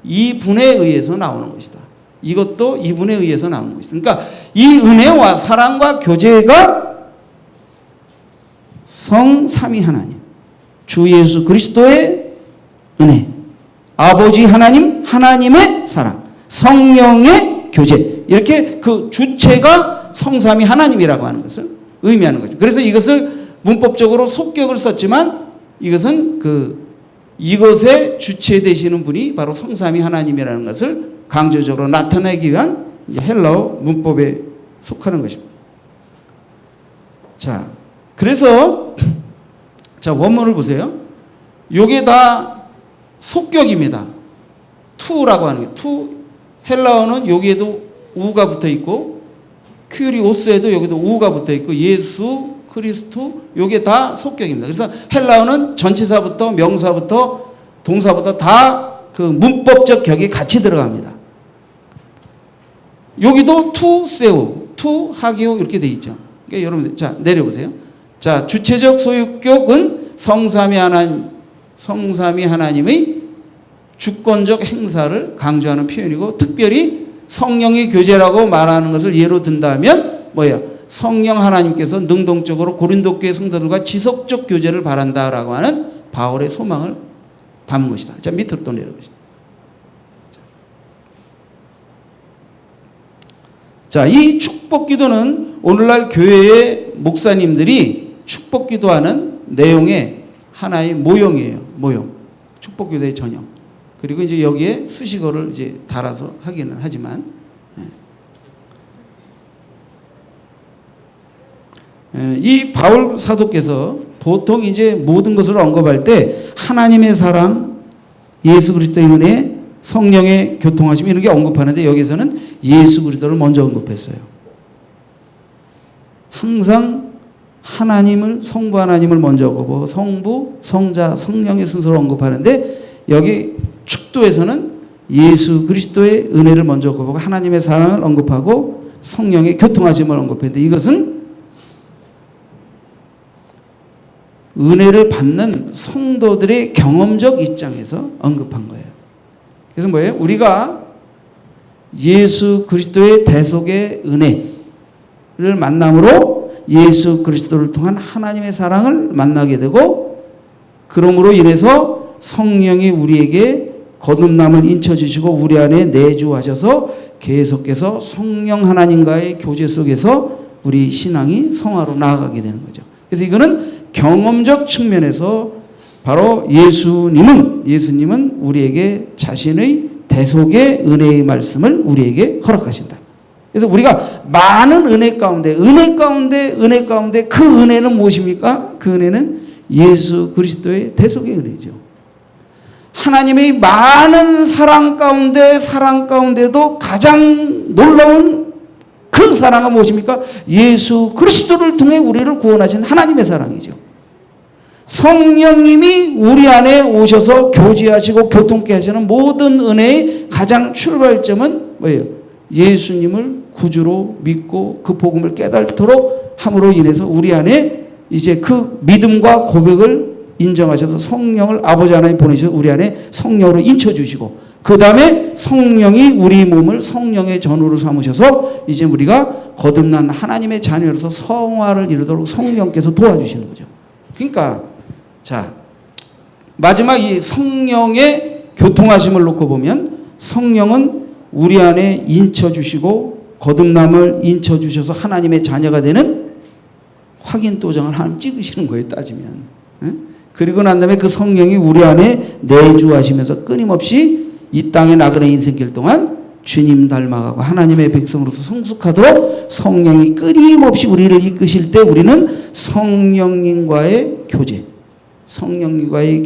이분에 의해서 나오는 것이다. 이것도 이분에 의해서 나오는 것이다. 그러니까 이 은혜와 사랑과 교제가 성삼위 하나님, 주 예수 그리스도의 은혜, 아버지 하나님, 하나님의 사랑, 성령의 교제, 이렇게 그 주체가 성삼위 하나님이라고 하는 것을 의미하는 거죠. 그래서 이것을 문법적으로 속격을 썼지만 이것은 이것의 주체 되시는 분이 바로 성삼위 하나님이라는 것을 강조적으로 나타내기 위한 헬라어 문법에 속하는 것입니다. 자, 그래서 자, 원문을 보세요. 요게 다 속격입니다. 투라고 하는 게 투. 헬라어는 여기에도 우가 붙어 있고 큐리오스에도 여기도 우가 붙어 있고 예수 크리스ቱ, 요게 다 속격입니다. 그래서 헬라어는 전치사부터 명사부터 동사부터 다 그 문법적 격이 같이 들어갑니다. 여기도 투 세우, 투 하기오 이렇게 돼 있죠. 그러니까 여러분들 자, 내려보세요. 자, 주체적 소유격은 성삼위 하나님의 주권적 행사를 강조하는 표현이고, 특별히 성령의 교제라고 말하는 것을 예로 든다면 뭐예요? 성령 하나님께서 능동적으로 고린도 교회 성도들과 지속적 교제를 바란다라고 하는 바울의 소망을 담은 것이다. 자, 밑으로 또 내려보시죠. 자, 이 축복 기도는 오늘날 교회의 목사님들이 축복 기도하는 내용의 하나의 모형이에요. 모형. 축복 기도의 전형. 그리고 이제 여기에 수식어를 이제 달아서 하기는 하지만, 이 바울 사도께서 보통 이제 모든 것을 언급할 때 하나님의 사랑, 예수 그리스도의 은혜, 성령의 교통하심 이런 게 언급하는데 여기서는 예수 그리스도를 먼저 언급했어요. 항상 하나님을, 성부 하나님을 먼저 언급하고 성부, 성자, 성령의 순서로 언급하는데 여기 축도에서는 예수 그리스도의 은혜를 먼저 언급하고 하나님의 사랑을 언급하고 성령의 교통하심을 언급했는데 이것은 은혜를 받는 성도들의 경험적 입장에서 언급한 거예요. 그래서 뭐예요? 우리가 예수 그리스도의 대속의 은혜를 만남으로 예수 그리스도를 통한 하나님의 사랑을 만나게 되고 그러므로 인해서 성령이 우리에게 거듭남을 인쳐주시고 우리 안에 내주하셔서 계속해서 성령 하나님과의 교제 속에서 우리 신앙이 성화로 나아가게 되는 거죠. 그래서 이거는 경험적 측면에서 바로 예수님은 우리에게 자신의 대속의 은혜의 말씀을 우리에게 허락하신다. 그래서 우리가 많은 은혜 가운데 그 은혜는 무엇입니까? 그 은혜는 예수 그리스도의 대속의 은혜죠. 하나님의 많은 사랑 가운데도 가장 놀라운 그 사랑은 무엇입니까? 예수 그리스도를 통해 우리를 구원하신 하나님의 사랑이죠. 성령님이 우리 안에 오셔서 교제하시고 교통케 하시는 모든 은혜의 가장 출발점은 뭐예요? 예수님을 구주로 믿고 그 복음을 깨닫도록 함으로 인해서 우리 안에 이제 그 믿음과 고백을 인정하셔서 성령을 아버지 하나님 보내셔서 우리 안에 성령으로 인쳐주시고 그 다음에 성령이 우리 몸을 성령의 전우로 삼으셔서 이제 우리가 거듭난 하나님의 자녀로서 성화를 이루도록 성령께서 도와주시는 거죠. 그러니까 자 마지막 이 성령의 교통하심을 놓고 보면 성령은 우리 안에 인쳐주시고 거듭남을 인쳐주셔서 하나님의 자녀가 되는 확인 도장을 하나님 찍으시는 거예요. 따지면. 그리고 난 다음에 그 성령이 우리 안에 내주하시면서 끊임없이 이 땅에 나그네 인생길 동안 주님 닮아가고 하나님의 백성으로서 성숙하도록 성령이 끊임없이 우리를 이끄실 때 우리는 성령님과의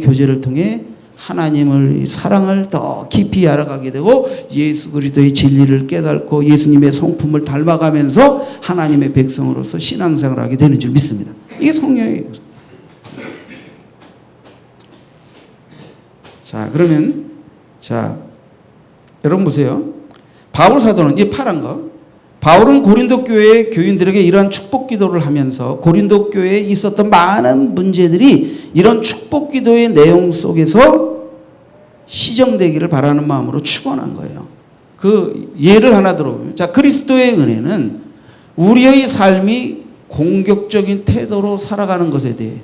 교제를 통해 하나님의 사랑을 더 깊이 알아가게 되고 예수 그리스도의 진리를 깨닫고 예수님의 성품을 닮아가면서 하나님의 백성으로서 신앙생활을 하게 되는 줄 믿습니다. 이게 성령이에요. 자, 그러면 여러분 보세요. 바울 사도는 이 파란 거. 바울은 고린도 교회의 교인들에게 이러한 축복 기도를 하면서 고린도 교회에 있었던 많은 문제들이 이런 축복 기도의 내용 속에서 시정되기를 바라는 마음으로 축원한 거예요. 그 예를 하나 들어보면 자, 그리스도의 은혜는 우리의 삶이 공격적인 태도로 살아가는 것에 대해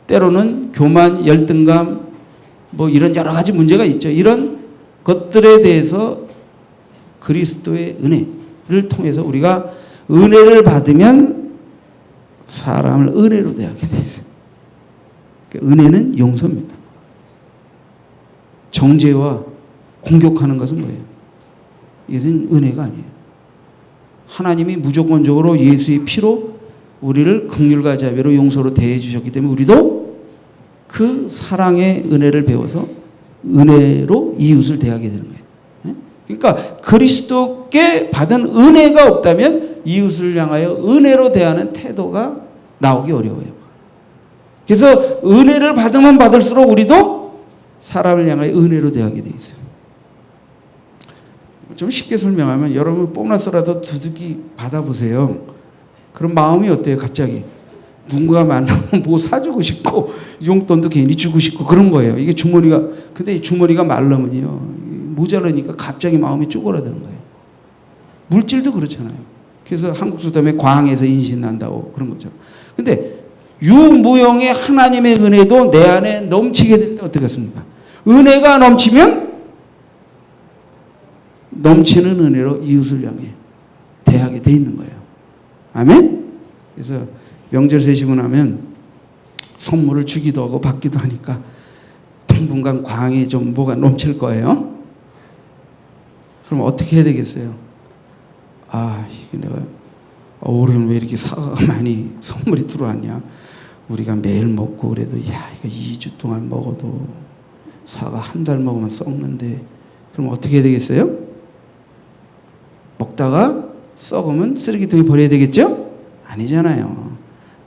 때로는 교만, 열등감 뭐 이런 여러 가지 문제가 있죠. 이런 것들에 대해서 그리스도의 은혜를 통해서 우리가 은혜를 받으면 사람을 은혜로 대하게 돼 있어요. 은혜는 용서입니다. 정죄와 공격하는 것은 뭐예요? 이것은 은혜가 아니에요. 하나님이 무조건적으로 예수의 피로 우리를 긍휼과 자비로 용서로 대해 주셨기 때문에 우리도 그 사랑의 은혜를 배워서 은혜로 이웃을 대하게 되는 거예요. 그러니까 그리스도께 받은 은혜가 없다면 이웃을 향하여 은혜로 대하는 태도가 나오기 어려워요. 그래서 은혜를 받으면 받을수록 우리도 사람을 향하여 은혜로 대하게 돼 있어요. 좀 쉽게 설명하면 여러분 보너스라도 두둑이 받아보세요. 그럼 마음이 어때요? 갑자기 누군가 만나면 뭐 사주고 싶고 용돈도 괜히 주고 싶고 그런 거예요. 이게 주머니가 근데 이 주머니가 말르면요 모자라니까 갑자기 마음이 쪼그라드는 거예요. 물질도 그렇잖아요. 그래서 한국 소담에 광에서 인신 난다고 그런 거죠. 근데 유무형의 하나님의 은혜도 내 안에 넘치게 될 때 어떻겠습니까? 은혜가 넘치면 넘치는 은혜로 이웃을 향해 대하게 돼 있는 거예요. 아멘? 그래서 명절 세시고 나면 선물을 주기도 하고 받기도 하니까 당분간 광에 좀 뭐가 넘칠 거예요. 그럼 어떻게 해야 되겠어요? 아, 이게 내가 올해는 왜 이렇게 사과가 많이 선물이 들어왔냐? 우리가 매일 먹고 그래도 야 이거 2주 동안 먹어도 사과 한 달 먹으면 썩는데 그럼 어떻게 해야 되겠어요? 먹다가 썩으면 쓰레기통에 버려야 되겠죠? 아니잖아요.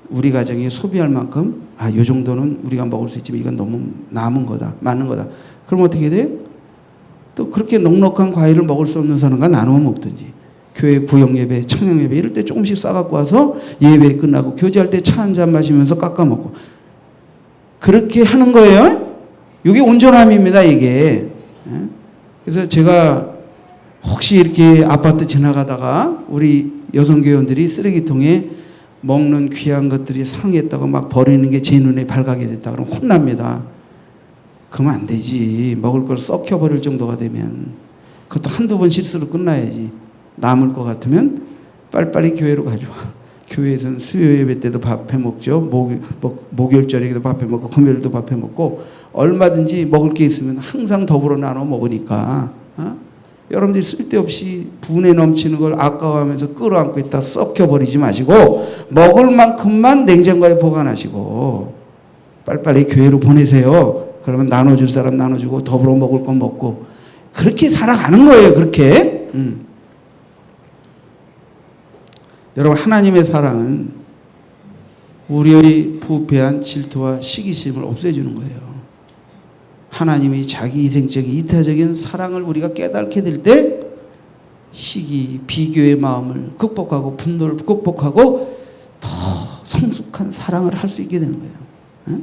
우리 가정이 소비할 만큼 요 정도는 우리가 먹을 수 있지만 이건 너무 남은 거다, 많은 거다. 그럼 어떻게 돼요? 또 그렇게 넉넉한 과일을 먹을 수 없는 사람과 나누어 먹든지 교회 구역예배, 청년예배 이럴 때 조금씩 싸갖고 와서 예배 끝나고 교제할 때 차 한 잔 마시면서 깎아먹고 그렇게 하는 거예요. 이게 온전함입니다. 이게. 그래서 제가 혹시 이렇게 아파트 지나가다가 우리 여성교원들이 쓰레기통에 먹는 귀한 것들이 상했다고 막 버리는 게 제 눈에 발각이 됐다 그러면 혼납니다. 그러면 안 되지. 먹을 걸 썩혀버릴 정도가 되면 그것도 한두 번 실수로 끝나야지. 남을 것 같으면 빨리빨리 교회로 가져와. 교회에서는 수요 예배 때도 밥해 먹죠. 목요일 저녁에도 밥해 먹고 금요일도 밥해 먹고 얼마든지 먹을 게 있으면 항상 더불어 나눠 먹으니까 여러분들이 쓸데없이 분에 넘치는 걸 아까워하면서 끌어안고 있다 썩혀버리지 마시고 먹을 만큼만 냉장고에 보관하시고 빨리빨리 교회로 보내세요. 그러면 나눠줄 사람 나눠주고 더불어 먹을 건 먹고 그렇게 살아가는 거예요. 그렇게. 여러분 하나님의 사랑은 우리의 부패한 질투와 시기심을 없애주는 거예요. 하나님이 자기 희생적인 이타적인 사랑을 우리가 깨닫게 될 때 시기, 비교의 마음을 극복하고 분노를 극복하고 더 성숙한 사랑을 할 수 있게 되는 거예요.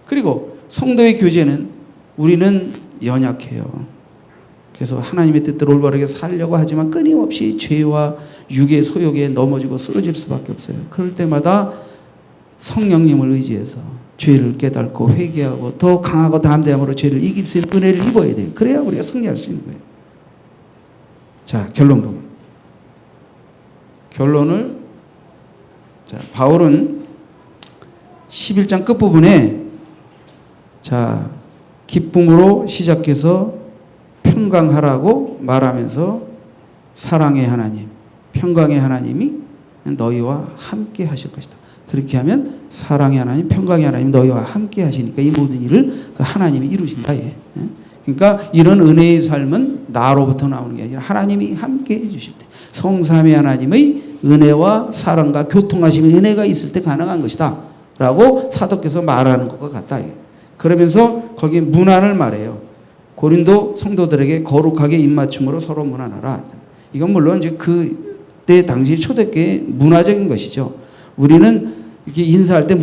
그리고 성도의 교제는 우리는 연약해요. 그래서 하나님의 뜻대로 올바르게 살려고 하지만 끊임없이 죄와 육의 소욕에 넘어지고 쓰러질 수밖에 없어요. 그럴 때마다 성령님을 의지해서 죄를 깨닫고 회개하고 더 강하고 담대함으로 죄를 이길 수 있는 은혜를 입어야 돼요. 그래야 우리가 승리할 수 있는 거예요. 자, 결론 부분. 결론을 바울은 11장 끝부분에 기쁨으로 시작해서 평강하라고 말하면서 사랑의 하나님, 평강의 하나님이 너희와 함께 하실 것이다. 그렇게 하면 사랑의 하나님, 평강의 하나님 너희와 함께 하시니까 이 모든 일을 그 하나님이 이루신다. 그러니까 이런 은혜의 삶은 나로부터 나오는 게 아니라 하나님이 함께 해주실 때 성삼위 하나님의 은혜와 사랑과 교통하심의 은혜가 있을 때 가능한 것이다 라고 사도께서 말하는 것과 같다. 그러면서 거기에 문안을 말해요. 고린도 성도들에게 거룩하게 입맞춤으로 서로 문안하라. 이건 물론 이제 그때 당시 초대교회의 문화적인 것이죠. 우리는 이렇게 인사할 때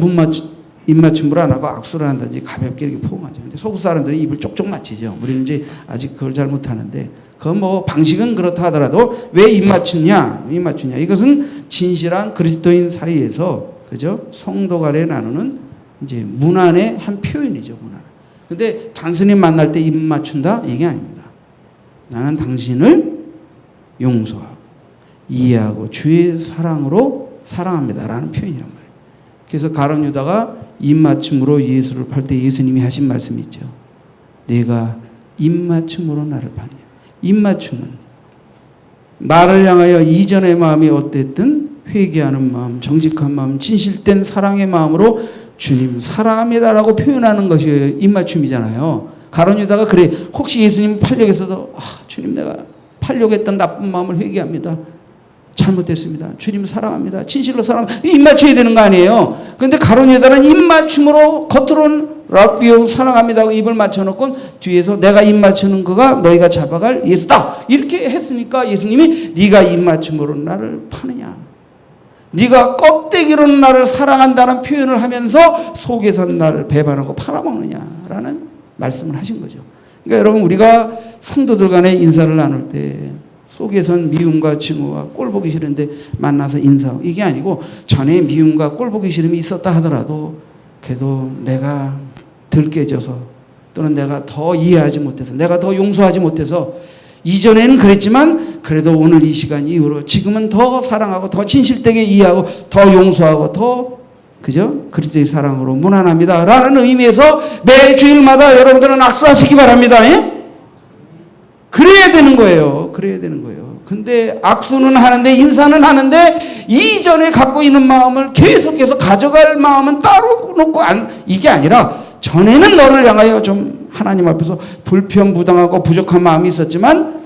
입맞춤으로 안 하고 악수를 한다든지 가볍게 이렇게 포옹하죠. 근데 서구 사람들은 입을 쪽쪽 맞추죠. 우리는 이제 아직 그걸 잘 못하는데 그건 뭐 방식은 그렇다 하더라도 왜 입맞추냐? 이것은 진실한 그리스도인 사이에서 그죠? 성도 간에 나누는 이제 문안의 한 표현이죠. 문안. 근데 단순히 만날 때 입 맞춘다? 이게 아닙니다. 나는 당신을 용서하고 이해하고 주의 사랑으로 사랑합니다라는 표현이란 말이에요. 그래서 가룟 유다가 입맞춤으로 예수를 팔 때 예수님이 하신 말씀이 있죠. 내가 입맞춤으로 나를 파느냐. 입맞춤은 나를 향하여 이전의 마음이 어땠든 회개하는 마음, 정직한 마음, 진실된 사랑의 마음으로 주님 사랑합니다라고 표현하는 것이 입맞춤이잖아요. 가룟 유다가 그래. 혹시 예수님 팔려고 해서도 주님 내가 팔려고 했던 나쁜 마음을 회개합니다. 잘못했습니다. 주님 사랑합니다. 진실로 사랑합니다. 입맞춰야 되는 거 아니에요. 그런데 가룟 유다는 입맞춤으로 겉으로는 라비오 사랑합니다고 입을 맞춰놓고 뒤에서 내가 입맞추는 거가 너희가 잡아갈 예수다. 이렇게 했으니까 예수님이 네가 입맞춤으로 나를 파느냐. 네가 껍데기로는 나를 사랑한다는 표현을 하면서 속에선 나를 배반하고 팔아먹느냐라는 말씀을 하신 거죠. 그러니까 여러분 우리가 성도들 간에 인사를 나눌 때 속에선 미움과 증오와 꼴보기 싫은데 만나서 인사하고 이게 아니고 전에 미움과 꼴보기 싫음이 있었다 하더라도 그래도 내가 덜 깨져서 또는 내가 더 이해하지 못해서 내가 더 용서하지 못해서 이전에는 그랬지만 그래도 오늘 이 시간 이후로 지금은 더 사랑하고 더 진실되게 이해하고 더 용서하고 더 그죠? 그리스도의 사랑으로 무난합니다 라는 의미에서 매 주일마다 여러분들은 악수하시기 바랍니다. 예? 그래야 되는 거예요. 그래야 되는 거예요. 근데 악수는 하는데 인사는 하는데 이전에 갖고 있는 마음을 계속해서 가져갈 마음은 따로 놓고 이게 아니라 전에는 너를 향하여 좀 하나님 앞에서 불평부당하고 부족한 마음이 있었지만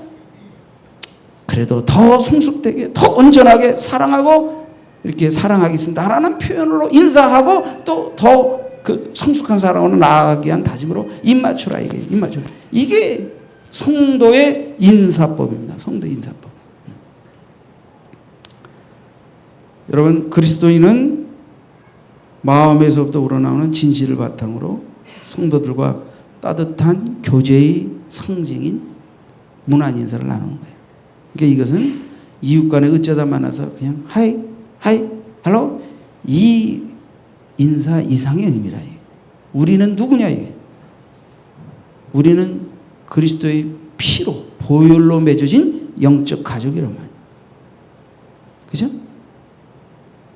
그래도 더 성숙되게 더 온전하게 사랑하고 이렇게 사랑하겠습니다라는 표현으로 인사하고 또 더 그 성숙한 사랑으로 나아가기 위한 다짐으로 입맞추라 이게 입맞추라 이게 성도의 인사법입니다. 성도 인사법. 여러분, 그리스도인은 마음에서부터 우러나오는 진실을 바탕으로 성도들과 따뜻한 교제의 상징인 문안 인사를 나누는 거예요. 그러니까 이것은 이웃 간에 어쩌다 만나서 그냥 하이, 하이, 헬로 이 인사 이상의 의미라. 우리는 누구냐 이게? 우리는 그리스도의 피로 보혈로 맺어진 영적 가족이란 말이에요. 그죠?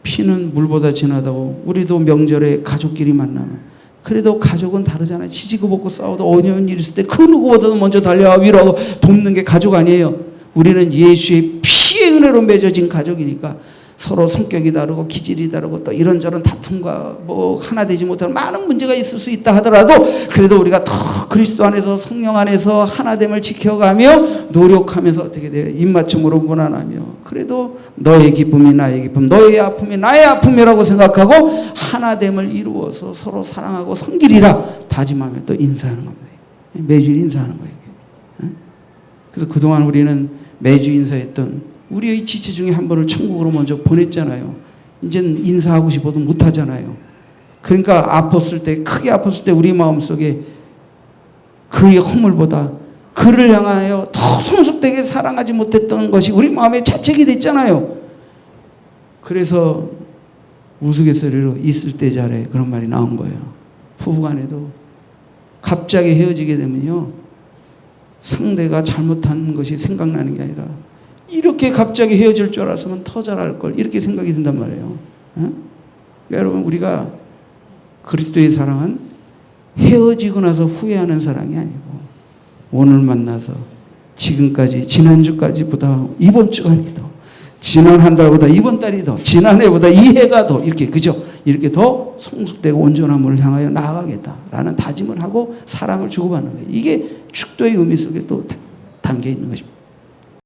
피는 물보다 진하다고. 우리도 명절에 가족끼리 만나면 그래도 가족은 다르잖아요. 지지고 볶고 싸워도 어려운 일 있을 때 그 누구보다도 먼저 달려와 위로하고 돕는 게 가족 아니에요. 우리는 예수의 피의 은혜로 맺어진 가족이니까 서로 성격이 다르고 기질이 다르고 또 이런저런 다툼과 뭐 하나 되지 못하는 많은 문제가 있을 수 있다 하더라도 그래도 우리가 더 그리스도 안에서 성령 안에서 하나됨을 지켜가며 노력하면서 어떻게 돼요? 입맞춤으로 무난하며 그래도 너의 기쁨이 나의 기쁨, 너의 아픔이 나의 아픔이라고 생각하고 하나됨을 이루어서 서로 사랑하고 섬기리라 다짐하며 또 인사하는 겁니다. 매주일 인사하는 거예요. 그래서 그동안 우리는 매주 인사했던 우리의 지체 중에 한 분을 천국으로 먼저 보냈잖아요. 이제는 인사하고 싶어도 못하잖아요. 그러니까 아팠을 때, 크게 아팠을 때 우리 마음속에 그의 허물보다 그를 향하여 더 성숙되게 사랑하지 못했던 것이 우리 마음에 자책이 됐잖아요. 그래서 우스갯소리로 있을 때 잘해 그런 말이 나온 거예요. 부부간에도 갑자기 헤어지게 되면요, 상대가 잘못한 것이 생각나는 게 아니라 이렇게 갑자기 헤어질 줄 알았으면 더 잘할 걸 이렇게 생각이 든단 말이에요. 그러니까 여러분, 우리가 그리스도의 사랑은 헤어지고 나서 후회하는 사랑이 아니고 오늘 만나서 지금까지 지난주까지보다 이번 주가 더, 지난 한 달보다 이번 달이 더, 지난해보다 이 해가 더 이렇게, 그죠? 이렇게 더 성숙되고 온전함을 향하여 나아가겠다라는 다짐을 하고 사랑을 주고받는 거예요. 이게 축도의 의미 속에 또 담겨 있는 것입니다.